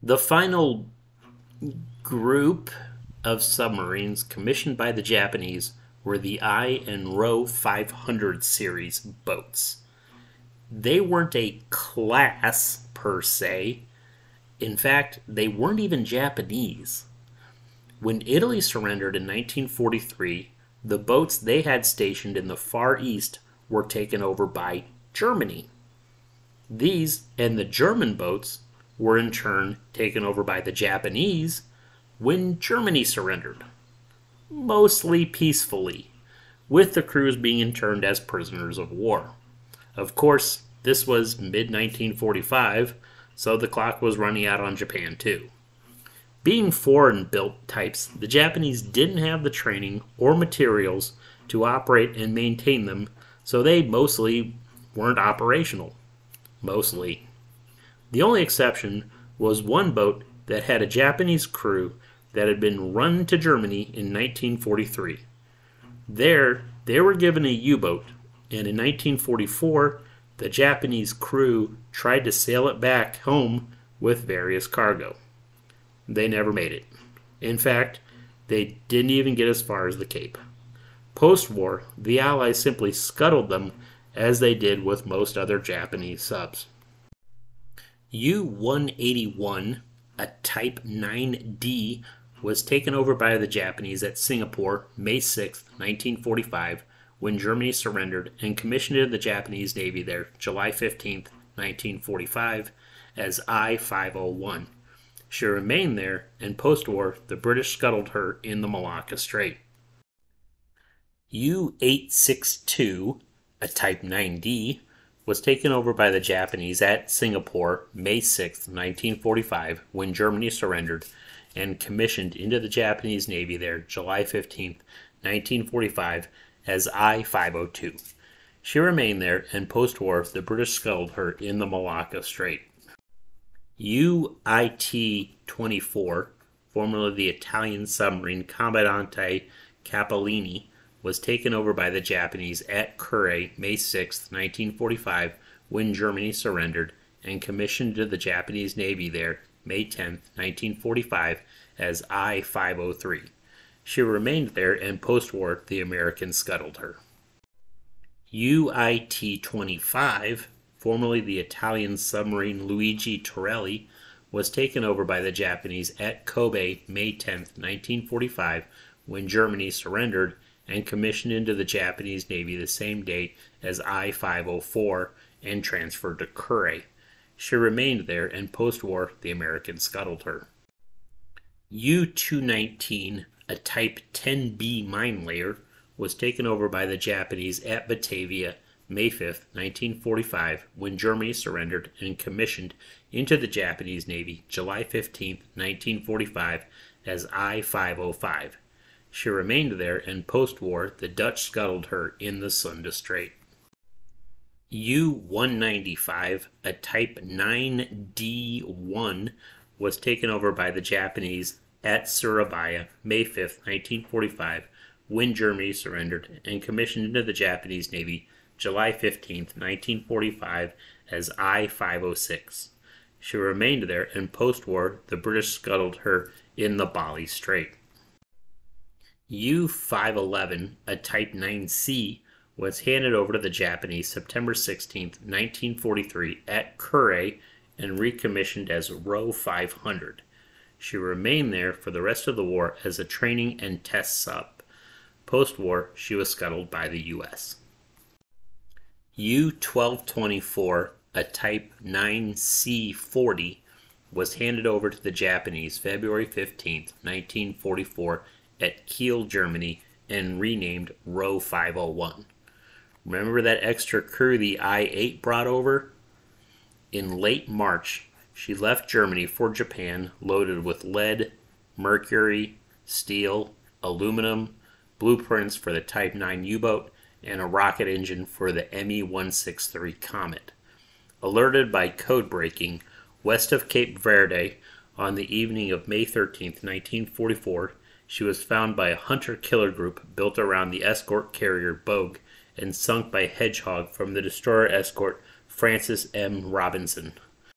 The final group of submarines commissioned by the Japanese were the I and Rho 500 series boats. They weren't a class per se. In fact, they weren't even Japanese. When Italy surrendered in 1943, the boats they had stationed in the Far East were taken over by Germany. These and the German boats were in turn taken over by the Japanese when Germany surrendered, mostly peacefully, with the crews being interned as prisoners of war. Of course, this was mid-1945, so the clock was running out on Japan too. Being foreign-built types, the Japanese didn't have the training or materials to operate and maintain them, so they mostly weren't operational. Mostly. The only exception was one boat that had a Japanese crew that had been run to Germany in 1943. There, they were given a U-boat, and in 1944, the Japanese crew tried to sail it back home with various cargo. They never made it. In fact, they didn't even get as far as the Cape. Post-war, the Allies simply scuttled them as they did with most other Japanese subs. U-181, a Type 9D, was taken over by the Japanese at Singapore May 6, 1945, when Germany surrendered, and commissioned into the Japanese Navy there July 15, 1945, as I-501. She remained there, and post-war, the British scuttled her in the Malacca Strait. U-862, a Type 9D, was taken over by the Japanese at Singapore May 6, 1945, when Germany surrendered, and commissioned into the Japanese Navy there July 15, 1945, as I-502. She remained there, and post-war, the British scuttled her in the Malacca Strait. UIT-24, formerly the Italian submarine Comandante Capellini, was taken over by the Japanese at Kure May 6, 1945, when Germany surrendered, and commissioned to the Japanese Navy there May 10, 1945, as I-503. She remained there, and post-war, the Americans scuttled her. UIT-25, formerly the Italian submarine Luigi Torelli, was taken over by the Japanese at Kobe May 10, 1945, when Germany surrendered, and commissioned into the Japanese Navy the same date as I-504 and transferred to Kure. She remained there, and post-war, the Americans scuttled her. U-219, a Type 10B mine layer, was taken over by the Japanese at Batavia May 5, 1945, when Germany surrendered, and commissioned into the Japanese Navy July 15, 1945, as I-505. She remained there, and post-war, the Dutch scuttled her in the Sunda Strait. U-195, a Type 9D1, was taken over by the Japanese at Surabaya May 5, 1945, when Germany surrendered, and commissioned into the Japanese Navy July 15, 1945, as I-506. She remained there, and post-war, the British scuttled her in the Bali Strait. U-511, a Type 9C, was handed over to the Japanese September 16, 1943, at Kure, and recommissioned as Rho 500. She remained there for the rest of the war as a training and test sub. Post-war, she was scuttled by the U.S. U-1224, a Type 9C-40, was handed over to the Japanese February 15, 1944, at Kiel, Germany, and renamed Rho 501. Remember that extra crew the I-8 brought over? In late March, she left Germany for Japan loaded with lead, mercury, steel, aluminum, blueprints for the Type 9 U-boat, and a rocket engine for the Me-163 Comet. Alerted by code breaking west of Cape Verde on the evening of May 13, 1944, she was found by a hunter-killer group built around the escort carrier Bogue and sunk by Hedgehog from the destroyer escort Francis M. Robinson.